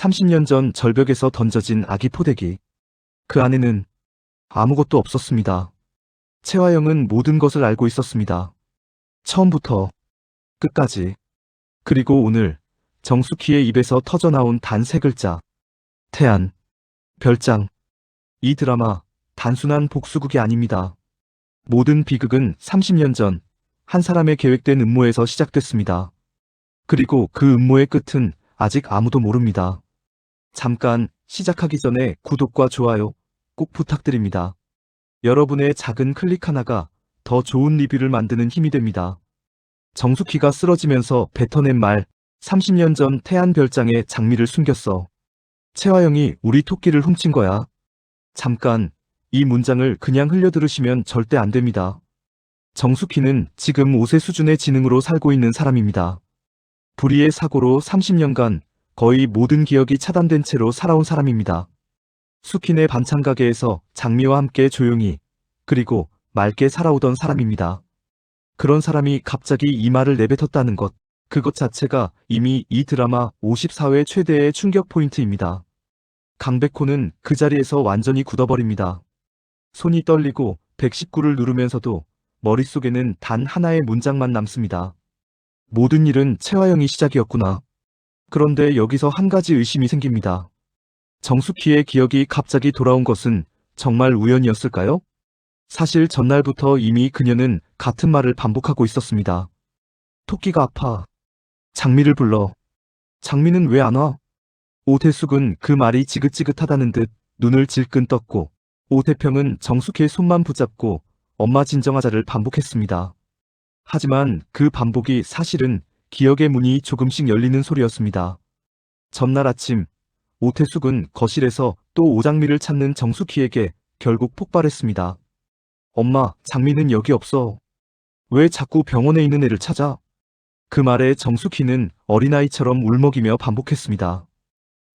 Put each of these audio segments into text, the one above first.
30년 전 절벽에서 던져진 아기 포대기. 그 안에는 아무것도 없었습니다. 채화영은 모든 것을 알고 있었습니다. 처음부터 끝까지. 그리고 오늘 정숙희의 입에서 터져나온 단 세 글자. 태안. 별장. 이 드라마 단순한 복수극이 아닙니다. 모든 비극은 30년 전 한 사람의 계획된 음모에서 시작됐습니다. 그리고 그 음모의 끝은 아직 아무도 모릅니다. 잠깐 시작하기 전에 구독과 좋아요 꼭 부탁드립니다. 여러분의 작은 클릭 하나가 더 좋은 리뷰를 만드는 힘이 됩니다. 정숙희가 쓰러지면서 뱉어낸 말, 30년 전 태안 별장에 장미를 숨겼어. 채화영이 우리 토끼를 훔친 거야. 잠깐, 이 문장을 그냥 흘려들으시면 절대 안 됩니다. 정숙희는 지금 5세 수준의 지능으로 살고 있는 사람입니다. 불의의 사고로 30년간 거의 모든 기억이 차단된 채로 살아온 사람입니다. 숙희네 반찬 가게에서 장미와 함께 조용히, 그리고 맑게 살아오던 사람입니다. 그런 사람이 갑자기 이 말을 내뱉었다는 것, 그것 자체가 이미 이 드라마 54회 최대의 충격 포인트입니다. 강백호는 그 자리에서 완전히 굳어버립니다. 손이 떨리고 119를 누르면서도 머릿속에는 단 하나의 문장만 남습니다. 모든 일은 채화영이 시작이었구나. 그런데 여기서 한 가지 의심이 생깁니다. 정숙희의 기억이 갑자기 돌아온 것은 정말 우연이었을까요? 사실 전날부터 이미 그녀는 같은 말을 반복하고 있었습니다. 토끼가 아파. 장미를 불러. 장미는 왜 안 와? 오태숙은 그 말이 지긋지긋하다는 듯 눈을 질끈 떴고, 오태평은 정숙희의 손만 붙잡고 엄마 진정하자를 반복했습니다. 하지만 그 반복이 사실은 기억의 문이 조금씩 열리는 소리였습니다. 전날 아침, 오태숙은 거실에서 또 오장미를 찾는 정숙희에게 결국 폭발했습니다. 엄마, 장미는 여기 없어. 왜 자꾸 병원에 있는 애를 찾아? 그 말에 정숙희는 어린아이처럼 울먹이며 반복했습니다.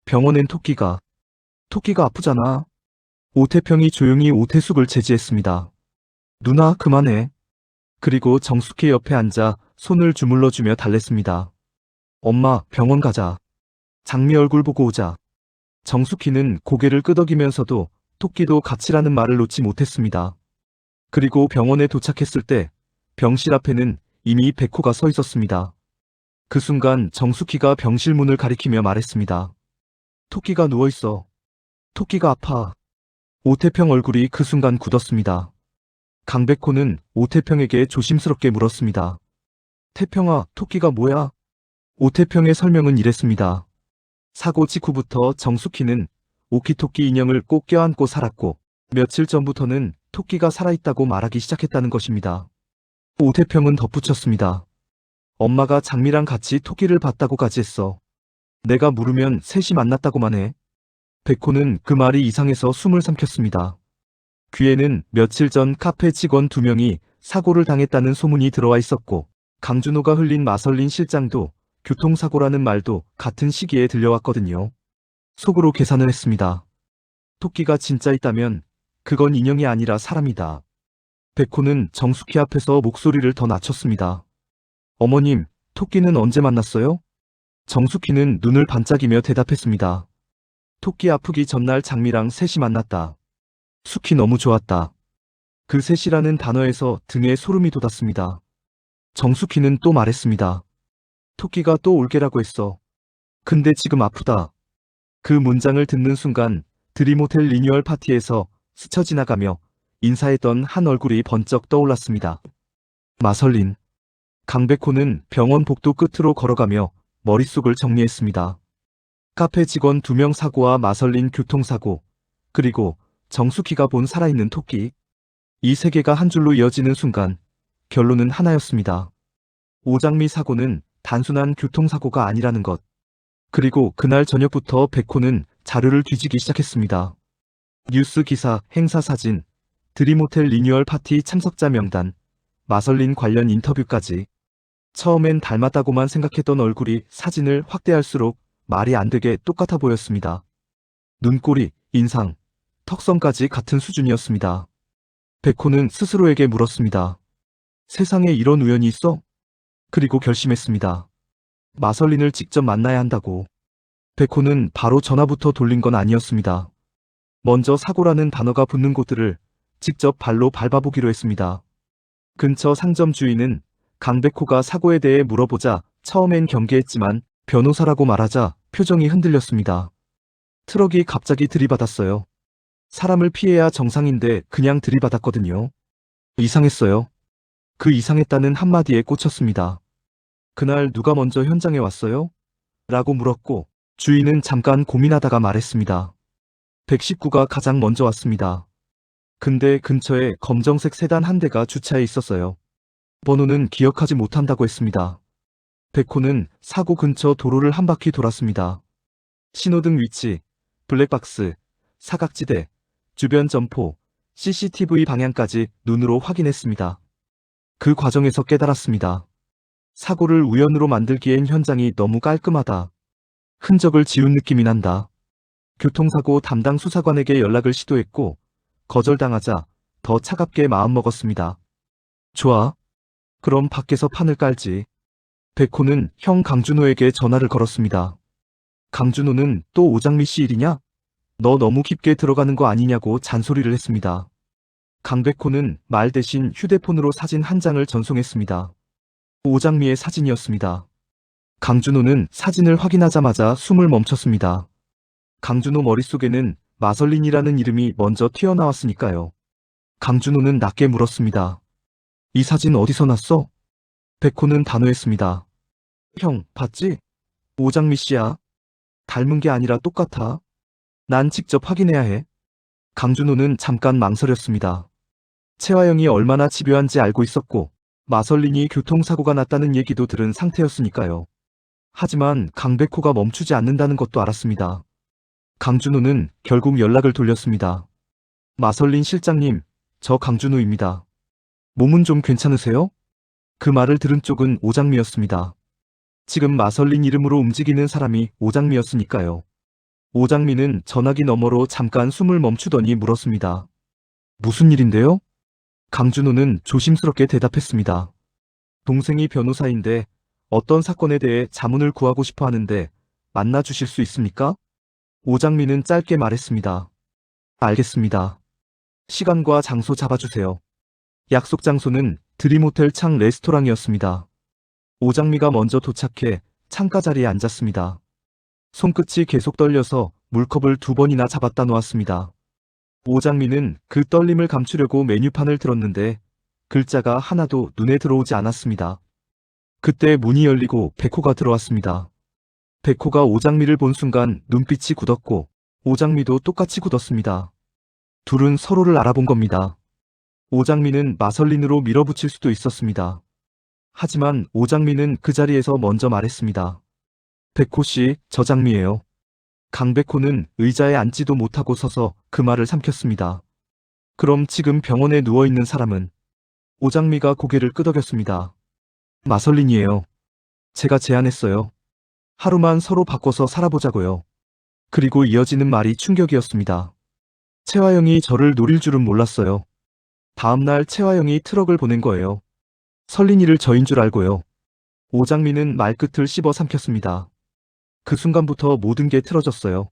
병원엔 토끼가 아프잖아. 오태평이 조용히 오태숙을 제지했습니다. 누나, 그만해. 그리고 정숙희 옆에 앉아 손을 주물러주며 달랬습니다. 엄마, 병원 가자. 장미 얼굴 보고 오자. 정숙희는 고개를 끄덕이면서도 토끼도 같이라는 말을 놓지 못했습니다. 그리고 병원에 도착했을 때 병실 앞에는 이미 백호가 서 있었습니다. 그 순간 정숙희가 병실 문을 가리키며 말했습니다. 토끼가 누워있어. 토끼가 아파. 오태평 얼굴이 그 순간 굳었습니다. 강백호는 오태평에게 조심스럽게 물었습니다. 태평아, 토끼가 뭐야? 오태평의 설명은 이랬습니다. 사고 직후부터 정숙희는 오키토끼 인형을 꼭 껴안고 살았고, 며칠 전부터는 토끼가 살아있다고 말하기 시작했다는 것입니다. 오태평은 덧붙였습니다. 엄마가 장미랑 같이 토끼를 봤다고까지 했어. 내가 물으면 셋이 만났다고만 해. 백호는 그 말이 이상해서 숨을 삼켰습니다. 귀에는 며칠 전 카페 직원 2명이 사고를 당했다는 소문이 들어와 있었고, 강준호가 흘린 마설린 실장도 교통사고라는 말도 같은 시기에 들려왔거든요. 속으로 계산을 했습니다. 토끼가 진짜 있다면 그건 인형이 아니라 사람이다. 백호는 정숙희 앞에서 목소리를 더 낮췄습니다. 어머님, 토끼는 언제 만났어요? 정숙희는 눈을 반짝이며 대답했습니다. 토끼 아프기 전날 장미랑 셋이 만났다. 숙희 너무 좋았다. 그 셋이라는 단어에서 등에 소름이 돋았습니다. 정숙희는 또 말했습니다. 토끼가 또 올게라고 했어. 근데 지금 아프다. 그 문장을 듣는 순간 드림호텔 리뉴얼 파티에서 스쳐 지나가며 인사했던 한 얼굴이 번쩍 떠올랐습니다. 마설린. 강백호는 병원 복도 끝으로 걸어가며 머릿속을 정리했습니다. 카페 직원 2명 사고와 마설린 교통사고, 그리고 정숙희가 본 살아있는 토끼. 이 세 개가 한 줄로 이어지는 순간 결론은 하나였습니다. 오장미 사고는 단순한 교통사고가 아니라는 것. 그리고 그날 저녁부터 백호는 자료를 뒤지기 시작했습니다. 뉴스 기사, 행사 사진, 드림호텔 리뉴얼 파티 참석자 명단, 마설린 관련 인터뷰까지. 처음엔 닮았다고만 생각했던 얼굴이 사진을 확대할수록 말이 안 되게 똑같아 보였습니다. 눈꼬리, 인상, 턱선까지 같은 수준이었습니다. 백호는 스스로에게 물었습니다. 세상에 이런 우연이 있어? 그리고 결심했습니다. 마설린을 직접 만나야 한다고. 백호는 바로 전화부터 돌린 건 아니었습니다. 먼저 사고라는 단어가 붙는 곳들을 직접 발로 밟아보기로 했습니다. 근처 상점 주인은 강백호가 사고에 대해 물어보자 처음엔 경계했지만 변호사라고 말하자 표정이 흔들렸습니다. 트럭이 갑자기 들이받았어요. 사람을 피해야 정상인데 그냥 들이받았거든요. 이상했어요. 그 이상했다는 한마디에 꽂혔습니다. 그날 누가 먼저 현장에 왔어요? 라고 물었고 주인은 잠깐 고민하다가 말했습니다. 119가 가장 먼저 왔습니다. 근데 근처에 검정색 세단 한 대가 주차해 있었어요. 번호는 기억하지 못한다고 했습니다. 백호는 사고 근처 도로를 한 바퀴 돌았습니다. 신호등 위치, 블랙박스, 사각지대, 주변 점포, CCTV 방향까지 눈으로 확인했습니다. 그 과정에서 깨달았습니다. 사고를 우연으로 만들기엔 현장이 너무 깔끔하다. 흔적을 지운 느낌이 난다. 교통사고 담당 수사관에게 연락을 시도했고 거절당하자 더 차갑게 마음먹었습니다. 좋아. 그럼 밖에서 판을 깔지. 백호는 형 강준호에게 전화를 걸었습니다. 강준호는 또 오장미 씨 일이냐? 너 너무 깊게 들어가는 거 아니냐고 잔소리를 했습니다. 강백호는 말 대신 휴대폰으로 사진 한 장을 전송했습니다. 오장미의 사진이었습니다. 강준호는 사진을 확인하자마자 숨을 멈췄습니다. 강준호 머릿속에는 마설린이라는 이름이 먼저 튀어나왔으니까요. 강준호는 낮게 물었습니다. 이 사진 어디서 났어? 백호는 단호했습니다. 형, 봤지? 오장미 씨야. 닮은 게 아니라 똑같아. 난 직접 확인해야 해. 강준호는 잠깐 망설였습니다. 채화영이 얼마나 집요한지 알고 있었고 마설린이 교통사고가 났다는 얘기도 들은 상태였으니까요. 하지만 강백호가 멈추지 않는다는 것도 알았습니다. 강준호는 결국 연락을 돌렸습니다. 마설린 실장님, 저 강준호입니다. 몸은 좀 괜찮으세요? 그 말을 들은 쪽은 오장미였습니다. 지금 마설린 이름으로 움직이는 사람이 오장미였으니까요. 오장미는 전화기 너머로 잠깐 숨을 멈추더니 물었습니다. 무슨 일인데요? 강준호는 조심스럽게 대답했습니다. 동생이 변호사인데 어떤 사건에 대해 자문을 구하고 싶어 하는데 만나주실 수 있습니까? 오장미는 짧게 말했습니다. 알겠습니다. 시간과 장소 잡아주세요. 약속 장소는 드림호텔 창 레스토랑이었습니다. 오장미가 먼저 도착해 창가 자리에 앉았습니다. 손끝이 계속 떨려서 물컵을 2번이나 잡았다 놓았습니다. 오장미는 그 떨림을 감추려고 메뉴판을 들었는데 글자가 하나도 눈에 들어오지 않았습니다. 그때 문이 열리고 백호가 들어왔습니다. 백호가 오장미를 본 순간 눈빛이 굳었고 오장미도 똑같이 굳었습니다. 둘은 서로를 알아본 겁니다. 오장미는 마설린으로 밀어붙일 수도 있었습니다. 하지만 오장미는 그 자리에서 먼저 말했습니다. 백호 씨, 저 장미예요. 강백호는 의자에 앉지도 못하고 서서 그 말을 삼켰습니다. 그럼 지금 병원에 누워있는 사람은? 오장미가 고개를 끄덕였습니다. 마설린이에요. 제가 제안했어요. 하루만 서로 바꿔서 살아보자고요. 그리고 이어지는 말이 충격이었습니다. 채화영이 저를 노릴 줄은 몰랐어요. 다음날 채화영이 트럭을 보낸 거예요. 설린이를 저인 줄 알고요. 오장미는 말끝을 씹어 삼켰습니다. 그 순간부터 모든 게 틀어졌어요.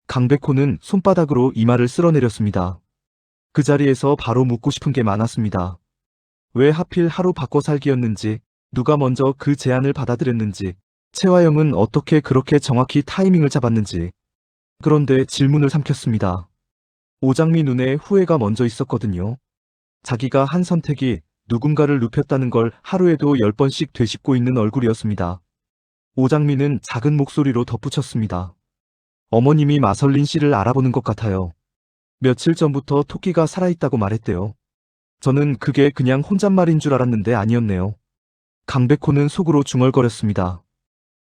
강백호는 손바닥으로 이마를 쓸어내렸습니다. 그 자리에서 바로 묻고 싶은 게 많았습니다. 왜 하필 하루 바꿔 살기였는지, 누가 먼저 그 제안을 받아들였는지, 채화영은 어떻게 그렇게 정확히 타이밍을 잡았는지. 그런데 질문을 삼켰습니다. 오장미 눈에 후회가 먼저 있었거든요. 자기가 한 선택이 누군가를 눕혔다는 걸 하루에도 10번씩 되짚고 있는 얼굴이었습니다. 오장미는 작은 목소리로 덧붙였습니다. 어머님이 마설린 씨를 알아보는 것 같아요. 며칠 전부터 토끼가 살아있다고 말했대요. 저는 그게 그냥 혼잣말인 줄 알았는데 아니었네요. 강백호는 속으로 중얼거렸습니다.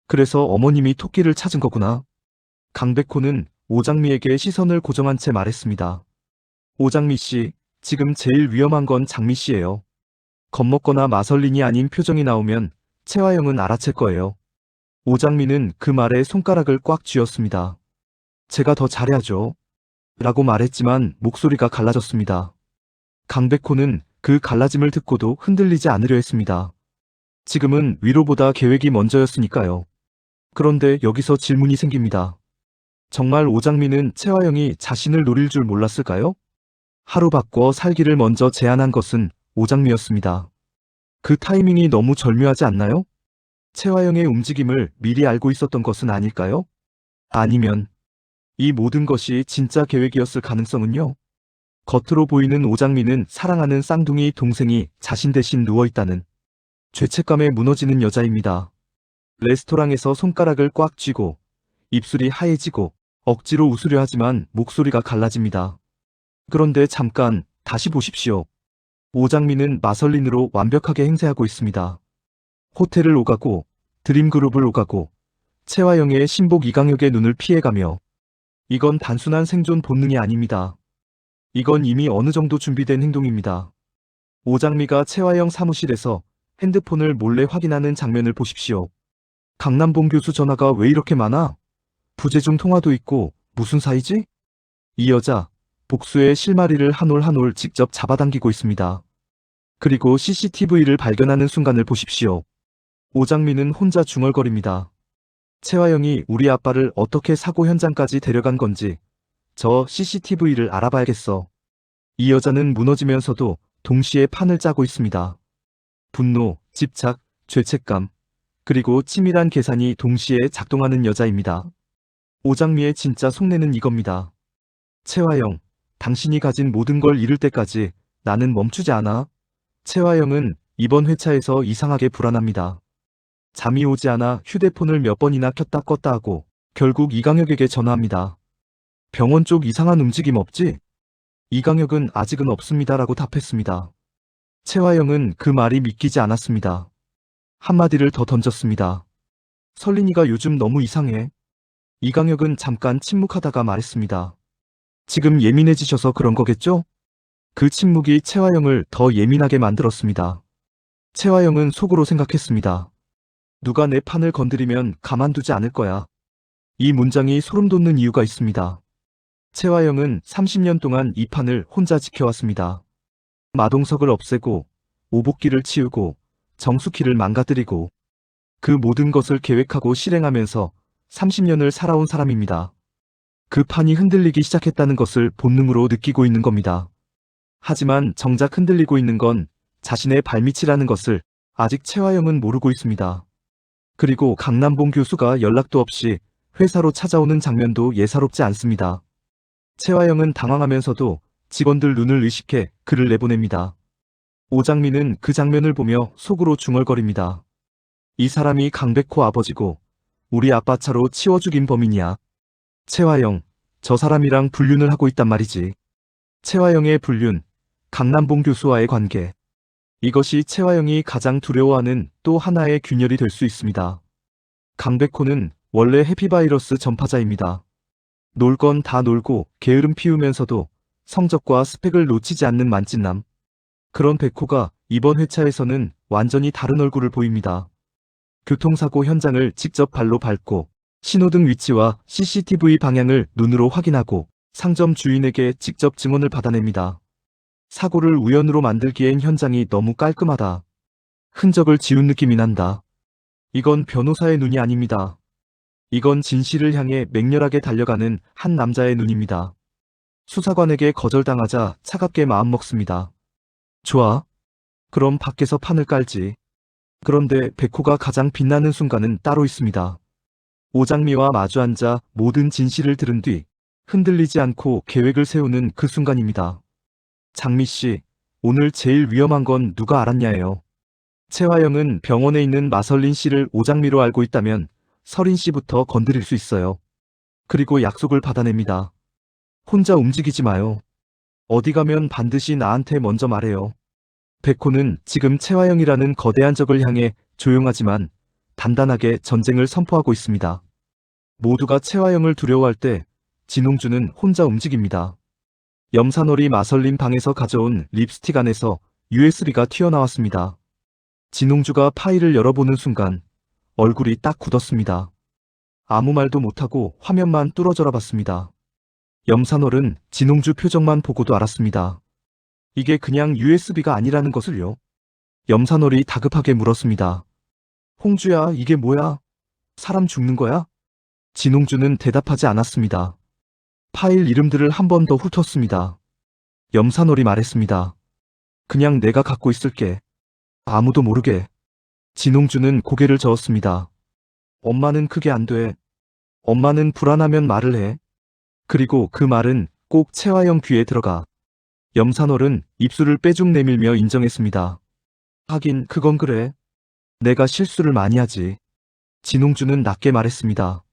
그래서 어머님이 토끼를 찾은 거구나. 강백호는 오장미에게 시선을 고정한 채 말했습니다. 오장미 씨, 지금 제일 위험한 건 장미 씨예요. 겁먹거나 마설린이 아닌 표정이 나오면 채화영은 알아챌 거예요. 오장미는 그 말에 손가락을 꽉 쥐었습니다. 제가 더 잘해야죠. 라고 말했지만 목소리가 갈라졌습니다. 강백호는 그 갈라짐을 듣고도 흔들리지 않으려 했습니다. 지금은 위로보다 계획이 먼저였으니까요. 그런데 여기서 질문이 생깁니다. 정말 오장미는 채화영이 자신을 노릴 줄 몰랐을까요? 하루 바꿔 살기를 먼저 제안한 것은 오장미였습니다. 그 타이밍이 너무 절묘하지 않나요? 채화영의 움직임을 미리 알고 있었던 것은 아닐까요? 아니면 이 모든 것이 진짜 계획이었을 가능성은요? 겉으로 보이는 오장미는 사랑하는 쌍둥이 동생이 자신 대신 누워있다는 죄책감에 무너지는 여자입니다. 레스토랑에서 손가락을 꽉 쥐고 입술이 하얘지고 억지로 웃으려 하지만 목소리가 갈라집니다. 그런데 잠깐 다시 보십시오. 오장미는 마설린으로 완벽하게 행세하고 있습니다. 호텔을 오가고 드림그룹을 오가고 채화영의 신복 이강혁의 눈을 피해가며 이건 단순한 생존 본능이 아닙니다. 이건 이미 어느 정도 준비된 행동입니다. 오장미가 채화영 사무실에서 핸드폰을 몰래 확인하는 장면을 보십시오. 강남봉 교수 전화가 왜 이렇게 많아? 부재중 통화도 있고 무슨 사이지? 이 여자 복수의 실마리를 한 올 한 올 직접 잡아당기고 있습니다. 그리고 CCTV를 발견하는 순간을 보십시오. 오장미는 혼자 중얼거립니다. 채화영이 우리 아빠를 어떻게 사고 현장까지 데려간 건지 저 CCTV를 알아봐야겠어. 이 여자는 무너지면서도 동시에 판을 짜고 있습니다. 분노, 집착, 죄책감, 그리고 치밀한 계산이 동시에 작동하는 여자입니다. 오장미의 진짜 속내는 이겁니다. 채화영, 당신이 가진 모든 걸 잃을 때까지 나는 멈추지 않아. 채화영은 이번 회차에서 이상하게 불안합니다. 잠이 오지 않아 휴대폰을 몇 번이나 켰다 껐다 하고 결국 이강혁에게 전화합니다. 병원 쪽 이상한 움직임 없지? 이강혁은 아직은 없습니다라고 답했습니다. 채화영은 그 말이 믿기지 않았습니다. 한마디를 더 던졌습니다. 설린이가 요즘 너무 이상해. 이강혁은 잠깐 침묵하다가 말했습니다. 지금 예민해지셔서 그런 거겠죠? 그 침묵이 채화영을 더 예민하게 만들었습니다. 채화영은 속으로 생각했습니다. 누가 내 판을 건드리면 가만두지 않을 거야. 이 문장이 소름 돋는 이유가 있습니다. 채화영은 30년 동안 이 판을 혼자 지켜왔습니다. 마동석을 없애고 오복기를 치우고 정숙희를 망가뜨리고 그 모든 것을 계획하고 실행하면서 30년을 살아온 사람입니다. 그 판이 흔들리기 시작했다는 것을 본능으로 느끼고 있는 겁니다. 하지만 정작 흔들리고 있는 건 자신의 발밑이라는 것을 아직 채화영은 모르고 있습니다. 그리고 강남봉 교수가 연락도 없이 회사로 찾아오는 장면도 예사롭지 않습니다. 채화영은 당황하면서도 직원들 눈을 의식해 글을 내보냅니다. 오장미는 그 장면을 보며 속으로 중얼거립니다. 이 사람이 강백호 아버지고 우리 아빠 차로 치워 죽인 범인이야. 채화영, 저 사람이랑 불륜을 하고 있단 말이지. 채화영의 불륜, 강남봉 교수와의 관계. 이것이 채화영이 가장 두려워하는 또 하나의 균열이 될 수 있습니다. 강백호는 원래 해피바이러스 전파자입니다. 놀 건 다 놀고 게으름 피우면서도 성적과 스펙을 놓치지 않는 만찢남. 그런 백호가 이번 회차에서는 완전히 다른 얼굴을 보입니다. 교통사고 현장을 직접 발로 밟고 신호등 위치와 CCTV 방향을 눈으로 확인하고 상점 주인에게 직접 증언을 받아냅니다. 사고를 우연으로 만들기엔 현장이 너무 깔끔하다. 흔적을 지운 느낌이 난다. 이건 변호사의 눈이 아닙니다. 이건 진실을 향해 맹렬하게 달려가는 한 남자의 눈입니다. 수사관에게 거절당하자 차갑게 마음먹습니다. 좋아. 그럼 밖에서 판을 깔지. 그런데 백호가 가장 빛나는 순간은 따로 있습니다. 오장미와 마주 앉아 모든 진실을 들은 뒤 흔들리지 않고 계획을 세우는 그 순간입니다. 장미 씨, 오늘 제일 위험한 건 누가 알았냐예요. 채화영은 병원에 있는 마설린 씨를 오장미로 알고 있다면 설인 씨부터 건드릴 수 있어요. 그리고 약속을 받아냅니다. 혼자 움직이지 마요. 어디 가면 반드시 나한테 먼저 말해요. 백호는 지금 채화영이라는 거대한 적을 향해 조용하지만 단단하게 전쟁을 선포하고 있습니다. 모두가 채화영을 두려워할 때 진홍주는 혼자 움직입니다. 염산월이 마설린 방에서 가져온 립스틱 안에서 USB가 튀어나왔습니다. 진홍주가 파일을 열어보는 순간 얼굴이 딱 굳었습니다. 아무 말도 못하고 화면만 뚫어져라 봤습니다. 염산월은 진홍주 표정만 보고도 알았습니다. 이게 그냥 USB가 아니라는 것을요. 염산월이 다급하게 물었습니다. 홍주야, 이게 뭐야? 사람 죽는 거야? 진홍주는 대답하지 않았습니다. 파일 이름들을 한 번 더 훑었습니다. 염산월이 말했습니다. 그냥 내가 갖고 있을게. 아무도 모르게. 진홍주는 고개를 저었습니다. 엄마는 그게 안 돼. 엄마는 불안하면 말을 해. 그리고 그 말은 꼭 채화영 귀에 들어가. 염산월은 입술을 빼죽 내밀며 인정했습니다. 하긴 그건 그래. 내가 실수를 많이 하지. 진홍주는 낮게 말했습니다.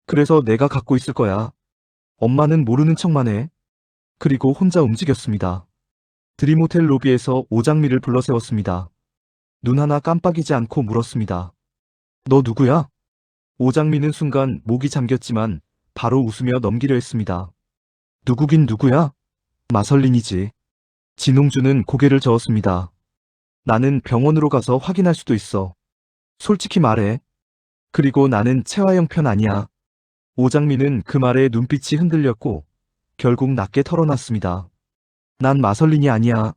그래서 내가 갖고 있을 거야. 엄마는 모르는 척만 해. 그리고 혼자 움직였습니다. 드림호텔 로비에서 오장미를 불러 세웠습니다. 눈 하나 깜빡이지 않고 물었습니다. 너 누구야? 오장미는 순간 목이 잠겼지만 바로 웃으며 넘기려 했습니다. 누구긴 누구야? 마설린이지. 진홍주는 고개를 저었습니다. 나는 병원으로 가서 확인할 수도 있어. 솔직히 말해. 그리고 나는 채화영 편 아니야. 오장미는 그 말에 눈빛이 흔들렸고 결국 낮게 털어놨습니다. 난 마설린이 아니야.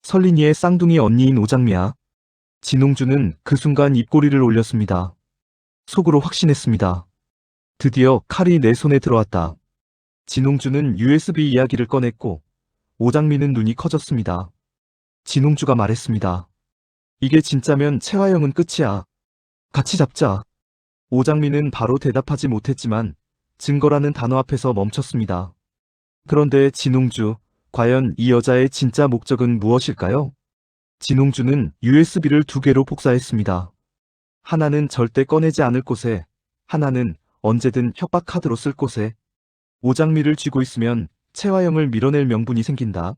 설린이의 쌍둥이 언니인 오장미야. 진홍주는 그 순간 입꼬리를 올렸습니다. 속으로 확신했습니다. 드디어 칼이 내 손에 들어왔다. 진홍주는 USB 이야기를 꺼냈고 오장미는 눈이 커졌습니다. 진홍주가 말했습니다. 이게 진짜면 채화영은 끝이야. 같이 잡자. 오장미는 바로 대답하지 못했지만 증거라는 단어 앞에서 멈췄습니다. 그런데 진홍주, 과연 이 여자의 진짜 목적은 무엇일까요? 진홍주는 USB를 2개로 복사했습니다. 하나는 절대 꺼내지 않을 곳에, 하나는 언제든 협박 카드로 쓸 곳에. 오장미를 쥐고 있으면 채화영을 밀어낼 명분이 생긴다.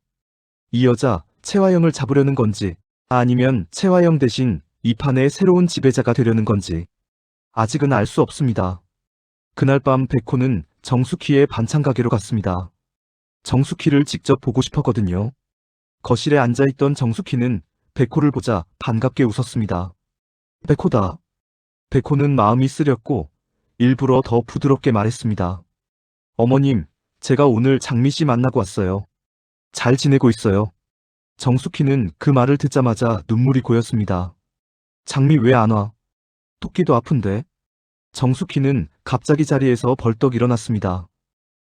이 여자, 채화영을 잡으려는 건지, 아니면 채화영 대신 이 판의 새로운 지배자가 되려는 건지. 아직은 알 수 없습니다. 그날 밤 백호는 정숙희의 반찬 가게로 갔습니다. 정숙희를 직접 보고 싶었거든요. 거실에 앉아있던 정숙희는 백호를 보자 반갑게 웃었습니다. 백호다. 백호는 마음이 쓰렸고 일부러 더 부드럽게 말했습니다. 어머님, 제가 오늘 장미 씨 만나고 왔어요. 잘 지내고 있어요. 정숙희는 그 말을 듣자마자 눈물이 고였습니다. 장미 왜 안 와? 토끼도 아픈데. 정숙희는 갑자기 자리에서 벌떡 일어났습니다.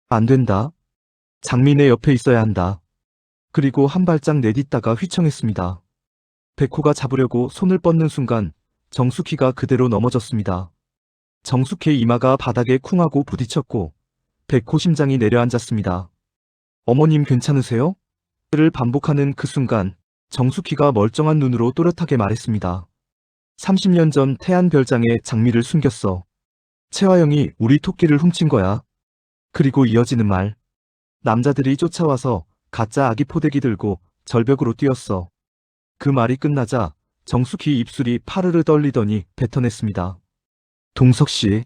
안 된다. 장미 내 옆에 있어야 한다. 그리고 한 발짝 내딛다가 휘청했습니다. 백호가 잡으려고 손을 뻗는 순간 정숙희가 그대로 넘어졌습니다. 정숙희의 이마가 바닥에 쿵하고 부딪혔고 백호 심장이 내려앉았습니다. 어머님 괜찮으세요? 를 반복하는 그 순간 정숙희가 멀쩡한 눈으로 또렷하게 말했습니다. 30년 전 태안 별장에 장미를 숨겼어. 채화영이 우리 토끼를 훔친 거야. 그리고 이어지는 말. 남자들이 쫓아와서 가짜 아기 포대기 들고 절벽으로 뛰었어. 그 말이 끝나자 정숙희 입술이 파르르 떨리더니 뱉어냈습니다. 동석씨.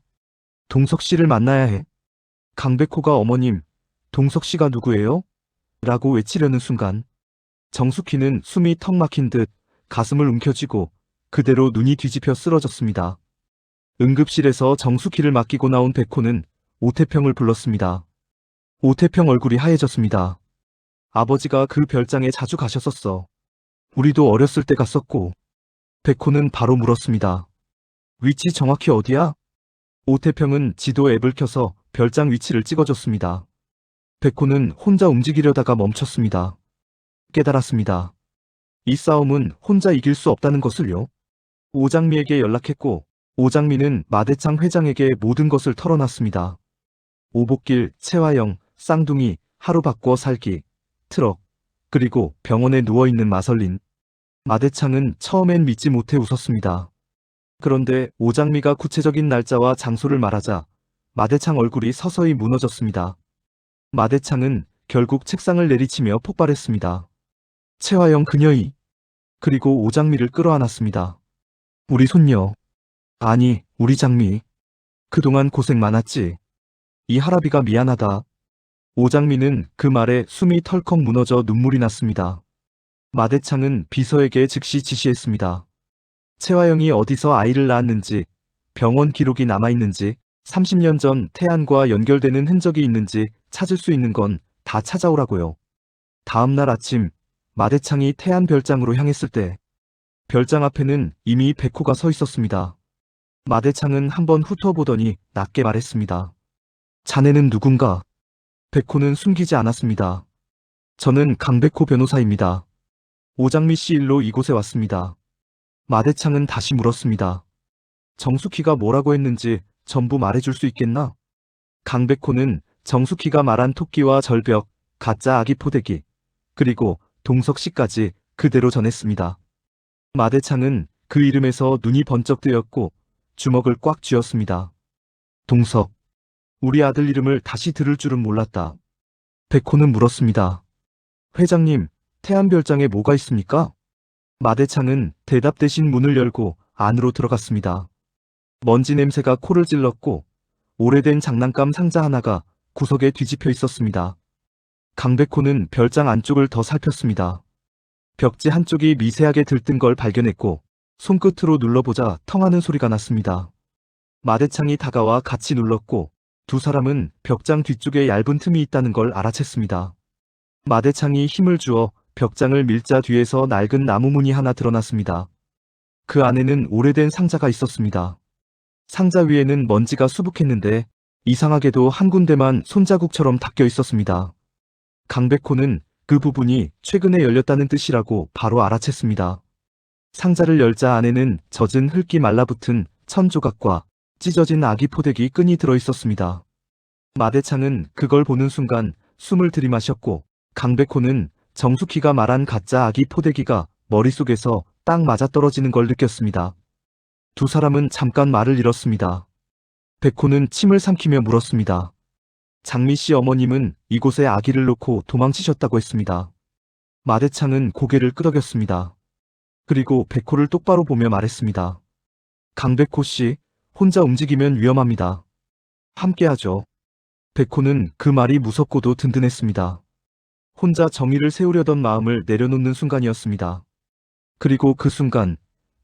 동석씨를 만나야 해. 강백호가 어머님, 동석씨가 누구예요? 라고 외치려는 순간 정숙희는 숨이 턱 막힌 듯 가슴을 움켜쥐고 그대로 눈이 뒤집혀 쓰러졌습니다. 응급실에서 정숙희를 맡기고 나온 백호는 오태평을 불렀습니다. 오태평 얼굴이 하얘졌습니다. 아버지가 그 별장에 자주 가셨었어. 우리도 어렸을 때 갔었고. 백호는 바로 물었습니다. 위치 정확히 어디야? 오태평은 지도 앱을 켜서 별장 위치를 찍어줬습니다. 백호는 혼자 움직이려다가 멈췄습니다. 깨달았습니다. 이 싸움은 혼자 이길 수 없다는 것을요. 오장미에게 연락했고 오장미는 마대창 회장에게 모든 것을 털어놨습니다. 오복길, 채화영, 쌍둥이, 하루 바꿔 살기, 트럭, 그리고 병원에 누워있는 마설린. 마대창은 처음엔 믿지 못해 웃었습니다. 그런데 오장미가 구체적인 날짜와 장소를 말하자 마대창 얼굴이 서서히 무너졌습니다. 마대창은 결국 책상을 내리치며 폭발했습니다. 채화영 그녀이. 그리고 오장미를 끌어안았습니다. 우리 손녀. 아니, 우리 장미. 그동안 고생 많았지. 이 할아비가 미안하다. 오장미는 그 말에 숨이 털컥 무너져 눈물이 났습니다. 마대창은 비서에게 즉시 지시했습니다. 채화영이 어디서 아이를 낳았는지, 병원 기록이 남아있는지, 30년 전 태안과 연결되는 흔적이 있는지 찾을 수 있는 건 다 찾아오라고요. 다음 날 아침 마대창이 태안 별장으로 향했을 때 별장 앞에는 이미 백호가 서 있었습니다. 마대창은 한번 훑어보더니 낮게 말했습니다. 자네는 누군가? 백호는 숨기지 않았습니다. 저는 강백호 변호사입니다. 오장미 씨 일로 이곳에 왔습니다. 마대창은 다시 물었습니다. 정숙희가 뭐라고 했는지 전부 말해줄 수 있겠나? 강백호는 정숙희가 말한 토끼와 절벽, 가짜 아기 포대기, 그리고 동석 씨까지 그대로 전했습니다. 마대창은 그 이름에서 눈이 번쩍 뜨였고 주먹을 꽉 쥐었습니다. 동석. 우리 아들 이름을 다시 들을 줄은 몰랐다. 백호는 물었습니다. 회장님, 태안별장에 뭐가 있습니까? 마대창은 대답 대신 문을 열고 안으로 들어갔습니다. 먼지 냄새가 코를 찔렀고 오래된 장난감 상자 하나가 구석에 뒤집혀 있었습니다. 강백호는 별장 안쪽을 더 살폈습니다. 벽지 한쪽이 미세하게 들뜬 걸 발견했고 손끝으로 눌러보자 텅하는 소리가 났습니다. 마대창이 다가와 같이 눌렀고 두 사람은 벽장 뒤쪽에 얇은 틈이 있다는 걸 알아챘습니다. 마대창이 힘을 주어 벽장을 밀자 뒤에서 낡은 나무 문이 하나 드러났습니다. 그 안에는 오래된 상자가 있었습니다. 상자 위에는 먼지가 수북했는데 이상하게도 한 군데만 손자국처럼 닦여 있었습니다. 강백호는 그 부분이 최근에 열렸다는 뜻이라고 바로 알아챘습니다. 상자를 열자 안에는 젖은 흙이 말라붙은 천조각과 찢어진 아기 포대기 끈이 들어있었습니다. 마대창은 그걸 보는 순간 숨을 들이마셨고 강백호는 정숙희가 말한 가짜 아기 포대기가 머릿속에서 딱 맞아떨어지는 걸 느꼈습니다. 두 사람은 잠깐 말을 잃었습니다. 백호는 침을 삼키며 물었습니다. 장미 씨 어머님은 이곳에 아기를 놓고 도망치셨다고 했습니다. 마대창은 고개를 끄덕였습니다. 그리고 백호를 똑바로 보며 말했습니다. 강백호 씨, 혼자 움직이면 위험합니다. 함께하죠. 백호는 그 말이 무섭고도 든든했습니다. 혼자 정의를 세우려던 마음을 내려놓는 순간이었습니다. 그리고 그 순간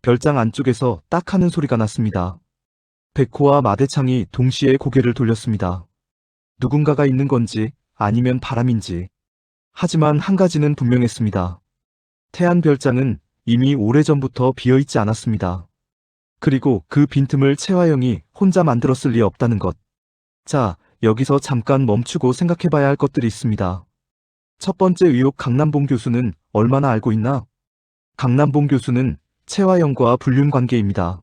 별장 안쪽에서 딱 하는 소리가 났습니다. 백호와 마대창이 동시에 고개를 돌렸습니다. 누군가가 있는 건지 아니면 바람인지. 하지만 한 가지는 분명했습니다. 태안 별장은 이미 오래전부터 비어있지 않았습니다. 그리고 그 빈틈을 채화영이 혼자 만들었을 리 없다는 것. 자, 여기서 잠깐 멈추고 생각해봐야 할 것들이 있습니다. 첫 번째 의혹 강남봉 교수는 얼마나 알고 있나? 강남봉 교수는 채화영과 불륜 관계입니다.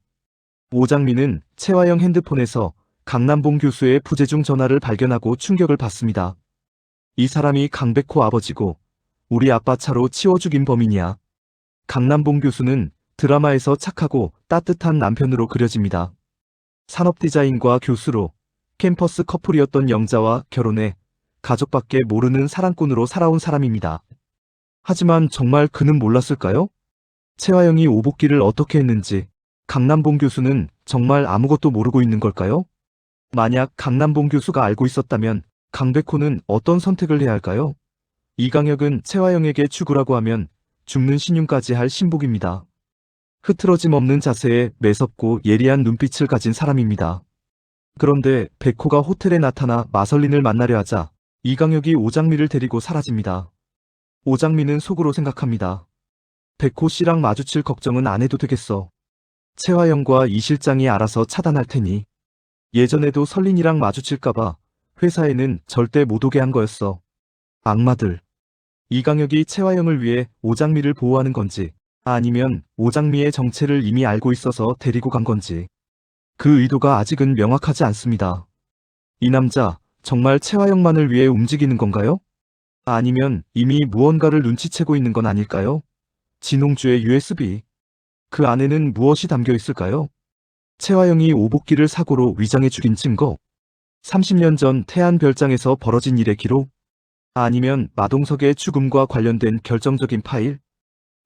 오장미는 채화영 핸드폰에서 강남봉 교수의 부재중 전화를 발견하고 충격을 받습니다. 이 사람이 강백호 아버지고 우리 아빠 차로 치워 죽인 범인이야. 강남봉 교수는 드라마에서 착하고 따뜻한 남편으로 그려집니다. 산업디자인과 교수로 캠퍼스 커플이었던 영자와 결혼해 가족밖에 모르는 사랑꾼으로 살아온 사람입니다. 하지만 정말 그는 몰랐을까요? 채화영이 오복기를 어떻게 했는지 강남봉 교수는 정말 아무것도 모르고 있는 걸까요? 만약 강남봉 교수가 알고 있었다면 강백호는 어떤 선택을 해야 할까요? 이강혁은 채화영에게 죽으라고 하면 죽는 신용까지 할 신복입니다. 흐트러짐 없는 자세에 매섭고 예리한 눈빛을 가진 사람입니다. 그런데 백호가 호텔에 나타나 마설린을 만나려 하자 이강혁이 오장미를 데리고 사라집니다. 오장미는 속으로 생각합니다. 백호 씨랑 마주칠 걱정은 안 해도 되겠어. 채화영과 이 실장이 알아서 차단할 테니. 예전에도 설린이랑 마주칠까봐 회사에는 절대 못 오게 한 거였어. 악마들. 이강혁이 채화영을 위해 오장미를 보호하는 건지 아니면 오장미의 정체를 이미 알고 있어서 데리고 간 건지. 그 의도가 아직은 명확하지 않습니다. 이 남자 정말 채화영만을 위해 움직이는 건가요? 아니면 이미 무언가를 눈치채고 있는 건 아닐까요? 진홍주의 USB. 그 안에는 무엇이 담겨 있을까요? 채화영이 오복기를 사고로 위장해 죽인 증거. 30년 전 태안 별장에서 벌어진 일의 기록. 아니면 마동석의 죽음과 관련된 결정적인 파일.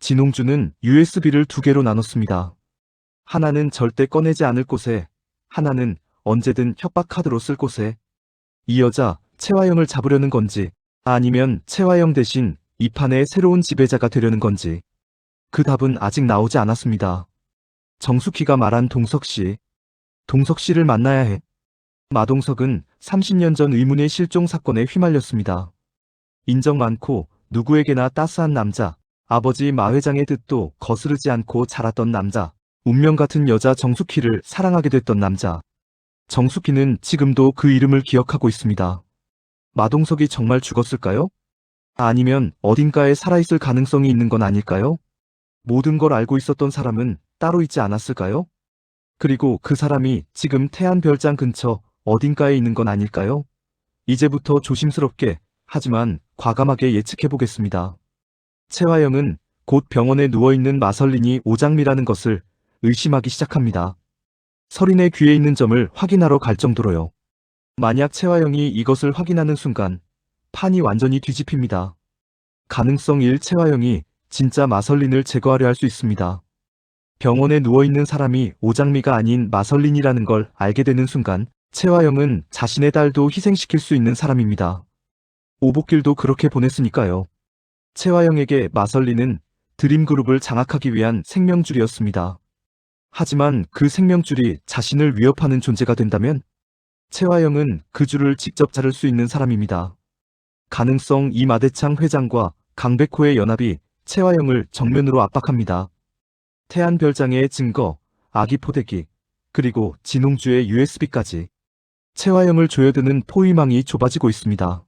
진홍주는 USB를 두 개로 나눴습니다. 하나는 절대 꺼내지 않을 곳에, 하나는 언제든 협박 카드로 쓸 곳에. 이 여자 채화영을 잡으려는 건지 아니면 채화영 대신 이 판의 새로운 지배자가 되려는 건지. 그 답은 아직 나오지 않았습니다. 정숙희가 말한 동석 씨. 동석 씨를 만나야 해. 마동석은 30년 전 의문의 실종 사건에 휘말렸습니다. 인정 많고 누구에게나 따스한 남자, 아버지 마 회장의 뜻도 거스르지 않고 자랐던 남자, 운명 같은 여자 정숙희를 사랑하게 됐던 남자. 정숙희는 지금도 그 이름을 기억하고 있습니다. 마동석이 정말 죽었을까요? 아니면 어딘가에 살아있을 가능성이 있는 건 아닐까요? 모든 걸 알고 있었던 사람은 따로 있지 않았을까요? 그리고 그 사람이 지금 태안별장 근처 어딘가에 있는 건 아닐까요? 이제부터 조심스럽게, 하지만 과감하게 예측해 보겠습니다. 채화영은 곧 병원에 누워있는 마설린이 오장미라는 것을 의심하기 시작합니다. 설인의 귀에 있는 점을 확인하러 갈 정도로요. 만약 채화영이 이것을 확인하는 순간 판이 완전히 뒤집힙니다. 가능성 1, 채화영이 진짜 마설린을 제거하려 할 수 있습니다. 병원에 누워있는 사람이 오장미가 아닌 마설린이라는 걸 알게 되는 순간 채화영은 자신의 딸도 희생시킬 수 있는 사람입니다. 오복길도 그렇게 보냈으니까요. 채화영에게 마설린은 드림그룹을 장악하기 위한 생명줄이었습니다. 하지만 그 생명줄이 자신을 위협하는 존재가 된다면 채화영은 그 줄을 직접 자를 수 있는 사람입니다. 가능성 2, 마대창 회장과 강백호의 연합이 채화영을 정면으로 압박합니다. 태안별장의 증거, 아기 포대기, 그리고 진홍주의 USB까지. 채화영을 조여드는 포위망이 좁아지고 있습니다.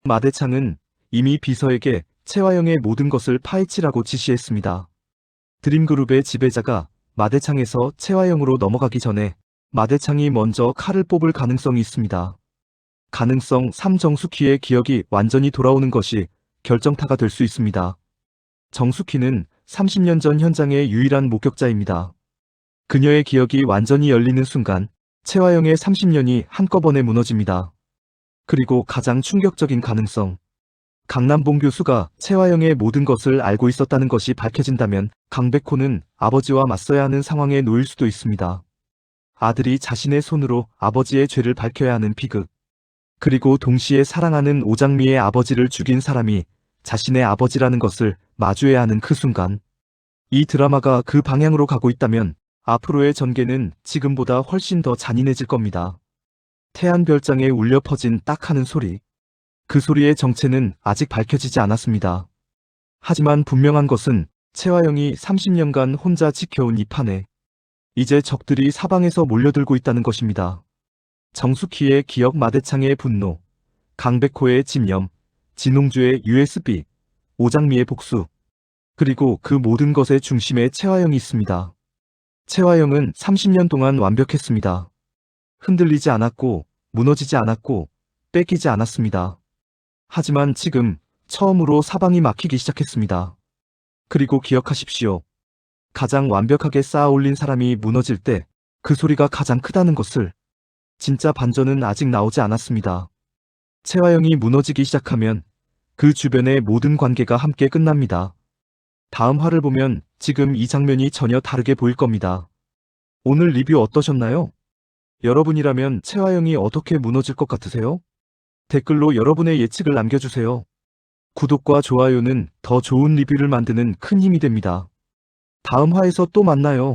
마대창은 이미 비서에게 채화영의 모든 것을 파헤치라고 지시했습니다. 드림그룹의 지배자가 마대창에서 채화영으로 넘어가기 전에 마대창이 먼저 칼을 뽑을 가능성이 있습니다. 가능성 3, 정숙희의 기억이 완전히 돌아오는 것이 결정타가 될 수 있습니다. 정숙희는 30년 전 현장의 유일한 목격자입니다. 그녀의 기억이 완전히 열리는 순간 채화영의 30년이 한꺼번에 무너집니다. 그리고 가장 충격적인 가능성. 강남봉 교수가 채화영의 모든 것을 알고 있었다는 것이 밝혀진다면 강백호는 아버지와 맞서야 하는 상황에 놓일 수도 있습니다. 아들이 자신의 손으로 아버지의 죄를 밝혀야 하는 비극. 그리고 동시에 사랑하는 오장미의 아버지를 죽인 사람이 자신의 아버지라는 것을 마주해야 하는 그 순간. 이 드라마가 그 방향으로 가고 있다면 앞으로의 전개는 지금보다 훨씬 더 잔인해질 겁니다. 태안별장에 울려 퍼진 딱 하는 소리. 그 소리의 정체는 아직 밝혀지지 않았습니다. 하지만 분명한 것은 채화영이 30년간 혼자 지켜온 이 판에 이제 적들이 사방에서 몰려들고 있다는 것입니다. 정숙희의 기억, 마대창의 분노, 강백호의 집념, 진홍주의 USB, 오장미의 복수, 그리고 그 모든 것의 중심에 채화영이 있습니다. 채화영은 30년 동안 완벽했습니다. 흔들리지 않았고, 무너지지 않았고, 뺏기지 않았습니다. 하지만 지금 처음으로 사방이 막히기 시작했습니다. 그리고 기억하십시오. 가장 완벽하게 쌓아 올린 사람이 무너질 때 그 소리가 가장 크다는 것을. 진짜 반전은 아직 나오지 않았습니다. 채화영이 무너지기 시작하면 그 주변의 모든 관계가 함께 끝납니다. 다음 화를 보면 지금 이 장면이 전혀 다르게 보일 겁니다. 오늘 리뷰 어떠셨나요? 여러분이라면 채화영이 어떻게 무너질 것 같으세요? 댓글로 여러분의 예측을 남겨주세요. 구독과 좋아요는 더 좋은 리뷰를 만드는 큰 힘이 됩니다. 다음 화에서 또 만나요.